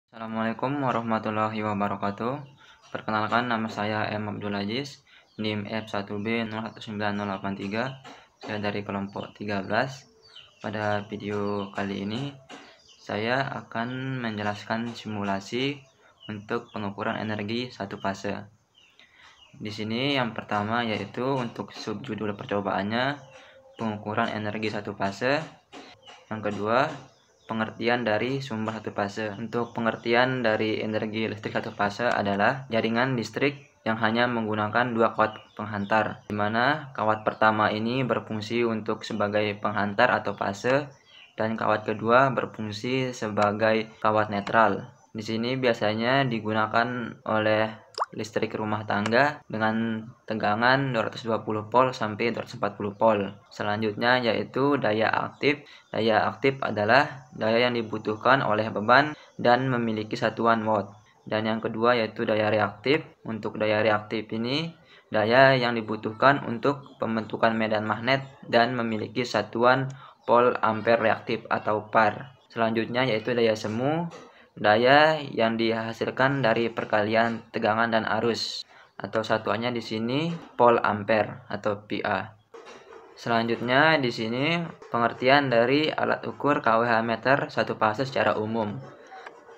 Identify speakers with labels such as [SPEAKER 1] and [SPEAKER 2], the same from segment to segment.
[SPEAKER 1] Assalamualaikum warahmatullahi wabarakatuh. Perkenalkan, nama saya M. Abdul Aziz, NIM F1B019083. Saya dari kelompok 13. Pada video kali ini, saya akan menjelaskan simulasi untuk pengukuran energi satu fase. Di sini yang pertama yaitu untuk subjudul percobaannya, pengukuran energi satu fase. Yang kedua, pengertian dari sumber satu fase. Untuk pengertian dari energi listrik satu fase adalah jaringan listrik yang hanya menggunakan dua kawat penghantar, di mana kawat pertama ini berfungsi untuk sebagai penghantar atau fase, dan kawat kedua berfungsi sebagai kawat netral. Di sini biasanya digunakan oleh listrik rumah tangga dengan tegangan 220 volt sampai 240 volt. Selanjutnya yaitu daya aktif. Daya aktif adalah daya yang dibutuhkan oleh beban dan memiliki satuan watt. Dan yang kedua yaitu daya reaktif. Untuk daya reaktif ini daya yang dibutuhkan untuk pembentukan medan magnet dan memiliki satuan volt ampere reaktif atau par. Selanjutnya yaitu daya semu. Daya yang dihasilkan dari perkalian tegangan dan arus, atau satuannya di sini volt ampere atau PA. Selanjutnya di sini pengertian dari alat ukur kWh meter satu fase secara umum.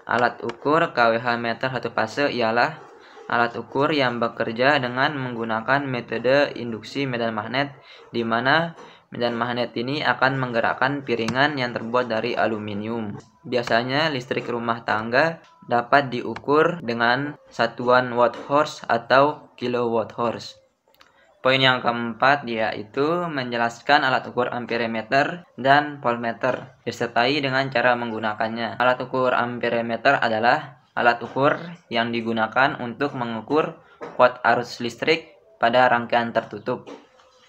[SPEAKER 1] Alat ukur kWh meter satu fase ialah alat ukur yang bekerja dengan menggunakan metode induksi medan magnet, di mana medan magnet ini akan menggerakkan piringan yang terbuat dari aluminium. Biasanya listrik rumah tangga dapat diukur dengan satuan watt horse atau kilowatt horse. Poin yang keempat yaitu menjelaskan alat ukur amperemeter dan voltmeter disertai dengan cara menggunakannya. Alat ukur amperemeter adalah alat ukur yang digunakan untuk mengukur kuat arus listrik pada rangkaian tertutup.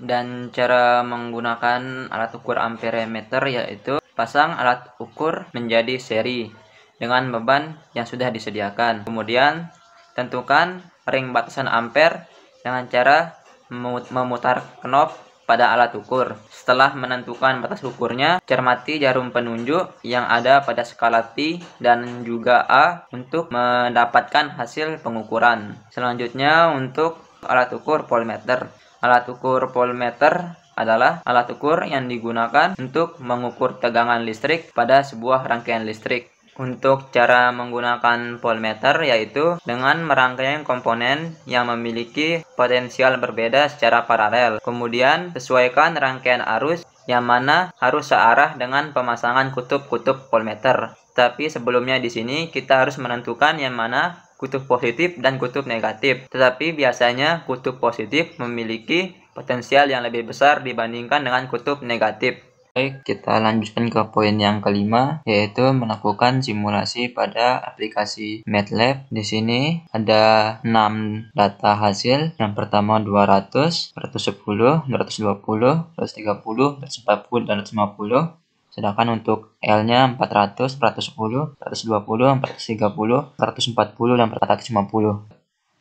[SPEAKER 1] Dan cara menggunakan alat ukur amperemeter yaitu pasang alat ukur menjadi seri dengan beban yang sudah disediakan. Kemudian tentukan ring batasan ampere dengan cara memutar knob pada alat ukur. Setelah menentukan batas ukurnya, cermati jarum penunjuk yang ada pada skala T dan juga A untuk mendapatkan hasil pengukuran. Selanjutnya untuk alat ukur voltmeter. Alat ukur voltmeter adalah alat ukur yang digunakan untuk mengukur tegangan listrik pada sebuah rangkaian listrik. Untuk cara menggunakan voltmeter yaitu dengan merangkai komponen yang memiliki potensial berbeda secara paralel. Kemudian sesuaikan rangkaian arus yang mana harus searah dengan pemasangan kutub-kutub voltmeter. Tapi sebelumnya di sini kita harus menentukan yang mana kutub positif dan kutub negatif. Tetapi biasanya kutub positif memiliki potensial yang lebih besar dibandingkan dengan kutub negatif. Baik, kita lanjutkan ke poin yang kelima, yaitu melakukan simulasi pada aplikasi MATLAB. Di sini ada 6 data hasil. Yang pertama 200, 110, 220, 130, 140, dan 150. Sedangkan untuk L-nya 400, 410, 120, 430, 140, dan 450.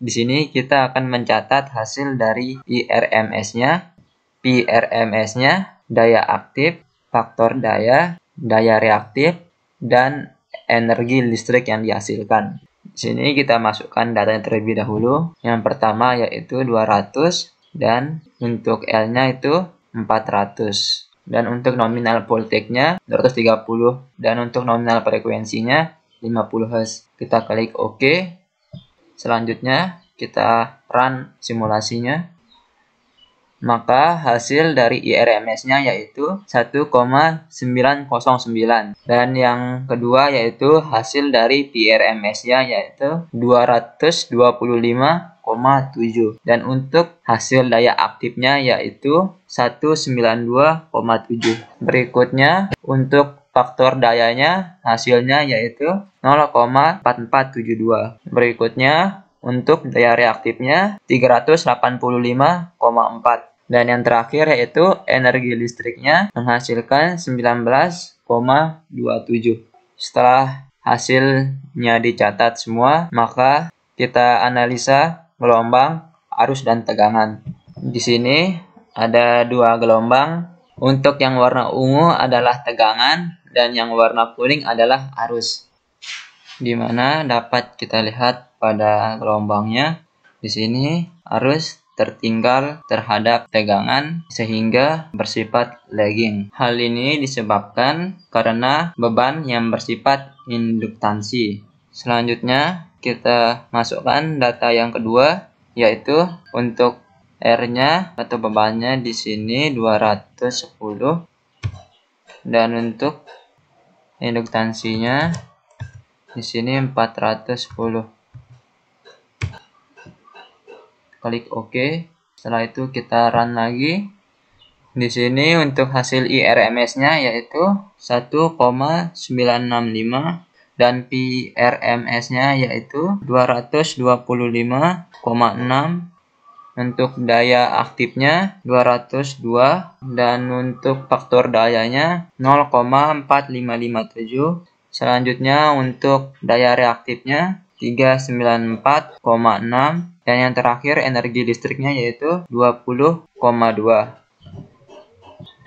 [SPEAKER 1] Di sini kita akan mencatat hasil dari IRMS-nya, PRMS-nya, daya aktif, faktor daya, daya reaktif, dan energi listrik yang dihasilkan. Di sini kita masukkan datanya terlebih dahulu. Yang pertama yaitu 200 dan untuk L-nya itu 400. Dan untuk nominal voltage-nya 230 dan untuk nominal frekuensinya 50 Hz. Kita klik OK. Selanjutnya kita run simulasinya. Maka hasil dari IRMS-nya yaitu 1,909. Dan yang kedua yaitu hasil dari PRMS-nya yaitu 225,7. Dan untuk hasil daya aktifnya yaitu 192,7. Berikutnya untuk faktor dayanya hasilnya yaitu 0,4472. Berikutnya untuk daya reaktifnya 385,4. Dan yang terakhir yaitu energi listriknya menghasilkan 19,27. Setelah hasilnya dicatat semua, maka kita analisa gelombang, arus, dan tegangan. Di sini ada 2 gelombang. Untuk yang warna ungu adalah tegangan dan yang warna kuning adalah arus. di mana dapat kita lihat pada gelombangnya di sini arus tertinggal terhadap tegangan sehingga bersifat lagging. Hal ini disebabkan karena beban yang bersifat induktansi. Selanjutnya kita masukkan data yang kedua, yaitu untuk R-nya atau bebannya di sini 210 dan untuk induktansinya di sini 410. Klik OK. Setelah itu kita run lagi. Di sini untuk hasil IRMS-nya yaitu 1,965 dan PRMS-nya yaitu 225,6. Untuk daya aktifnya 202 dan untuk faktor dayanya 0,4557. Selanjutnya untuk daya reaktifnya 394,6 dan yang terakhir energi listriknya yaitu 20,2.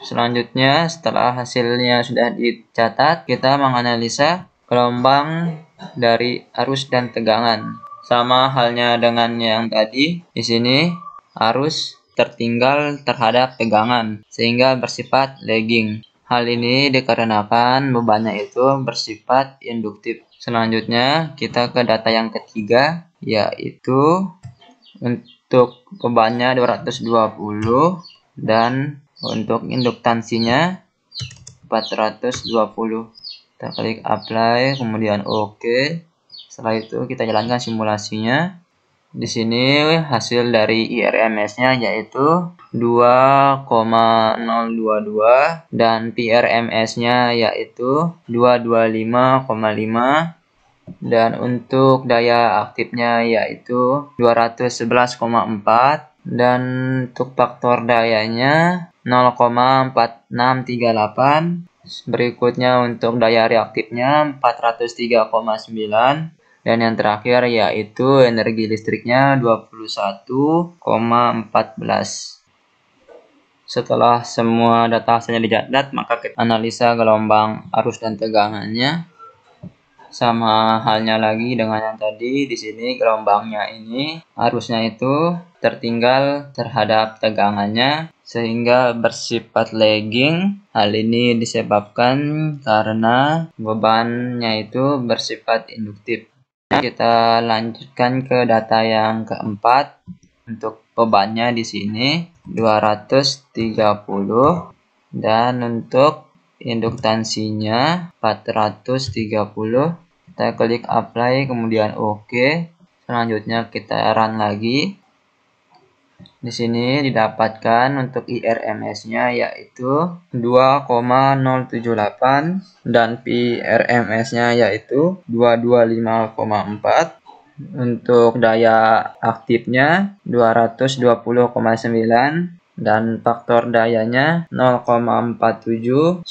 [SPEAKER 1] Selanjutnya setelah hasilnya sudah dicatat, kita menganalisa gelombang dari arus dan tegangan. Sama halnya dengan yang tadi, di sini arus tertinggal terhadap tegangan sehingga bersifat lagging. Hal ini dikarenakan bebannya itu bersifat induktif. Selanjutnya kita ke data yang ketiga, yaitu untuk bebannya 220 dan untuk induktansinya 420. Kita klik apply, kemudian OK. Setelah itu kita jalankan simulasinya. Di sini hasil dari IRMS-nya yaitu 2,022 dan PRMS-nya yaitu 225,5 dan untuk daya aktifnya yaitu 211,4 dan untuk faktor dayanya 0,4638. Berikutnya untuk daya reaktifnya 403,9 dan yang terakhir yaitu energi listriknya 21,14. Setelah semua data hasilnya dicatat, maka kita analisa gelombang arus dan tegangannya. Sama halnya lagi dengan yang tadi, di sini gelombangnya ini arusnya itu tertinggal terhadap tegangannya sehingga bersifat lagging. Hal ini disebabkan karena bebannya itu bersifat induktif. Kita lanjutkan ke data yang keempat. Untuk bebannya di sini 230 dan untuk induktansinya 430. Kita klik apply, kemudian OK. Selanjutnya kita run lagi. Di sini didapatkan untuk IRMS-nya yaitu 2,078 dan PRMS-nya yaitu 225,4. Untuk daya aktifnya 220,9 dan faktor dayanya 0,4715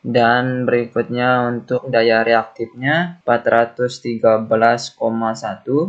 [SPEAKER 1] dan berikutnya untuk daya reaktifnya 413,1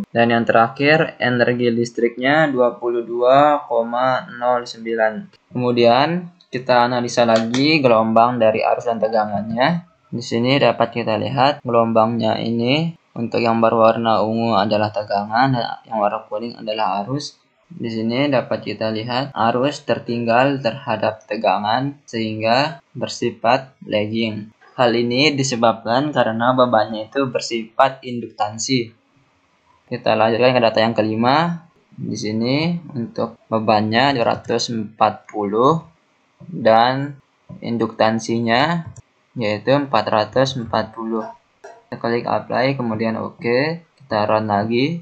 [SPEAKER 1] dan yang terakhir energi listriknya 22,09. Kemudian kita analisa lagi gelombang dari arus dan tegangannya. Di sini dapat kita lihat gelombangnya ini untuk yang berwarna ungu adalah tegangan dan yang warna kuning adalah arus. Di sini dapat kita lihat arus tertinggal terhadap tegangan sehingga bersifat lagging. Hal ini disebabkan karena bebannya itu bersifat induktansi. Kita lanjutkan ke data yang kelima. Di sini untuk bebannya 240 dan induktansinya yaitu 440. Kita klik apply, kemudian OK. Kita run lagi.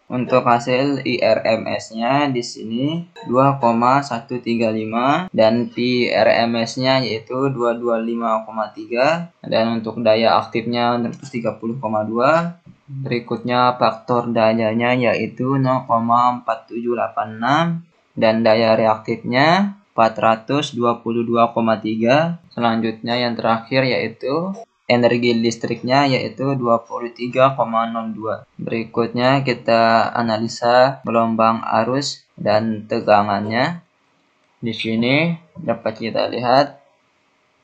[SPEAKER 1] Untuk hasil IRMS-nya di sini 2,135 dan PRMS-nya yaitu 225,3 dan untuk daya aktifnya 130,2. Berikutnya faktor dayanya yaitu 0,4786 dan daya reaktifnya 422,3. Selanjutnya yang terakhir yaitu energi listriknya yaitu 23,02. Berikutnya kita analisa gelombang arus dan tegangannya. Di sini dapat kita lihat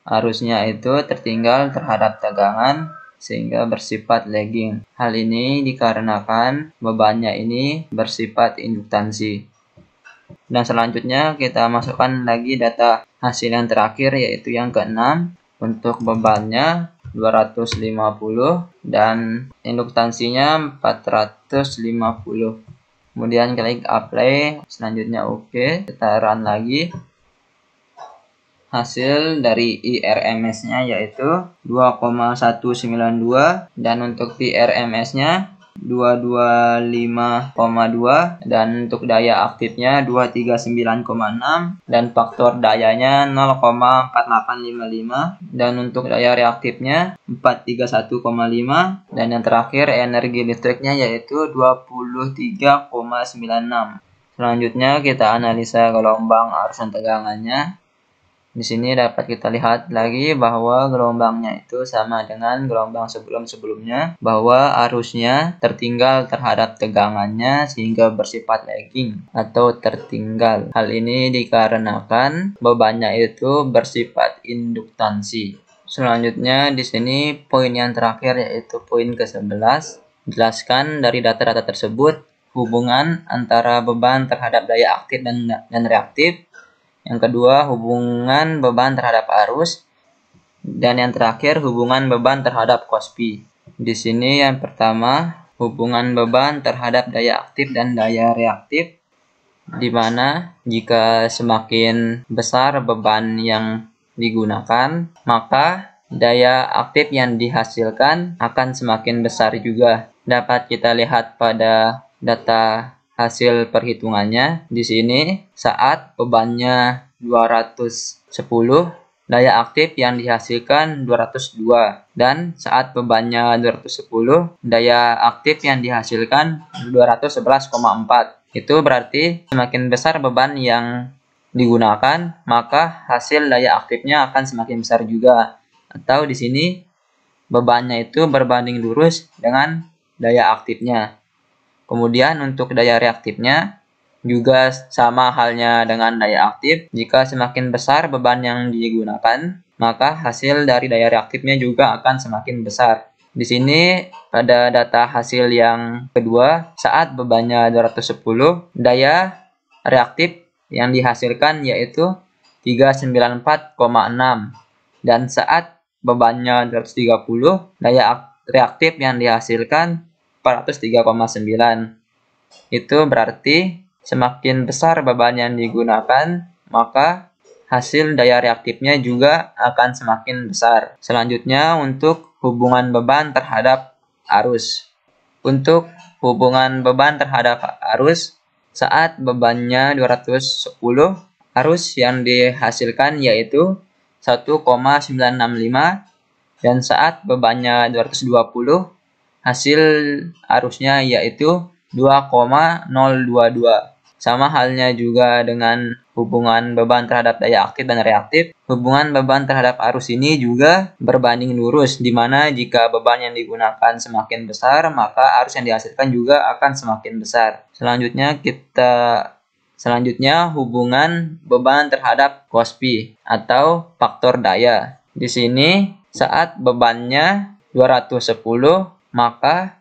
[SPEAKER 1] arusnya itu tertinggal terhadap tegangan sehingga bersifat lagging. Hal ini dikarenakan bebannya ini bersifat induktansi. Dan selanjutnya kita masukkan lagi data hasil yang terakhir, yaitu yang ke-6. Untuk bebannya 250 dan induktansinya 450. Kemudian klik apply, selanjutnya oke, kita run lagi. Hasil dari IRMS-nya yaitu 2,192 dan untuk TRMS-nya 225,2 dan untuk daya aktifnya 239,6 dan faktor dayanya 0,4855 dan untuk daya reaktifnya 431,5 dan yang terakhir energi listriknya yaitu 23,96. Selanjutnya kita analisa gelombang arus dan tegangannya. Di sini dapat kita lihat lagi bahwa gelombangnya itu sama dengan gelombang sebelum-sebelumnya, bahwa arusnya tertinggal terhadap tegangannya sehingga bersifat lagging atau tertinggal. Hal ini dikarenakan bebannya itu bersifat induktansi. Selanjutnya di sini poin yang terakhir yaitu poin ke-11. Jelaskan dari data-data tersebut hubungan antara beban terhadap daya aktif dan reaktif. Yang kedua, hubungan beban terhadap arus. Dan yang terakhir, hubungan beban terhadap Kospi. Di sini yang pertama, hubungan beban terhadap daya aktif dan daya reaktif. Di mana jika semakin besar beban yang digunakan, maka daya aktif yang dihasilkan akan semakin besar juga. Dapat kita lihat pada data hasil perhitungannya. Di sini saat bebannya 210, daya aktif yang dihasilkan 202 dan saat bebannya 210, daya aktif yang dihasilkan 211,4. Itu berarti semakin besar beban yang digunakan, maka hasil daya aktifnya akan semakin besar juga. Atau di sini bebannya itu berbanding lurus dengan daya aktifnya. Kemudian untuk daya reaktifnya juga sama halnya dengan daya aktif. Jika semakin besar beban yang digunakan, maka hasil dari daya reaktifnya juga akan semakin besar. Di sini pada data hasil yang kedua, saat bebannya 210, daya reaktif yang dihasilkan yaitu 394,6 dan saat bebannya 230, daya reaktif yang dihasilkan 403,9. Itu berarti semakin besar beban yang digunakan, maka hasil daya reaktifnya juga akan semakin besar. Selanjutnya untuk hubungan beban terhadap arus. Untuk hubungan beban terhadap arus, saat bebannya 210, arus yang dihasilkan yaitu 1,965 dan saat bebannya 220, hasil arusnya yaitu 2,022. Sama halnya juga dengan hubungan beban terhadap daya aktif dan reaktif. Hubungan beban terhadap arus ini juga berbanding lurus, di mana jika beban yang digunakan semakin besar, maka arus yang dihasilkan juga akan semakin besar. Selanjutnya hubungan beban terhadap Kospi atau faktor daya. Di sini saat bebannya 210, maka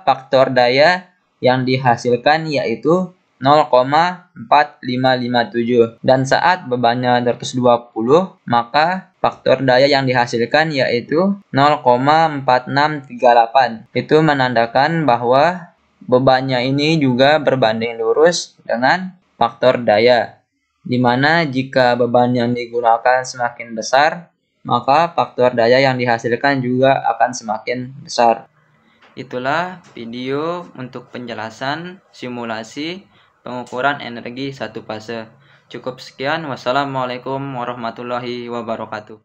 [SPEAKER 1] faktor daya yang dihasilkan yaitu 0,4557 dan saat bebannya 220, maka faktor daya yang dihasilkan yaitu 0,4638. Itu menandakan bahwa bebannya ini juga berbanding lurus dengan faktor daya, di mana jika beban yang digunakan semakin besar, maka faktor daya yang dihasilkan juga akan semakin besar. Itulah video untuk penjelasan simulasi pengukuran energi satu fase. Cukup sekian. Wassalamualaikum warahmatullahi wabarakatuh.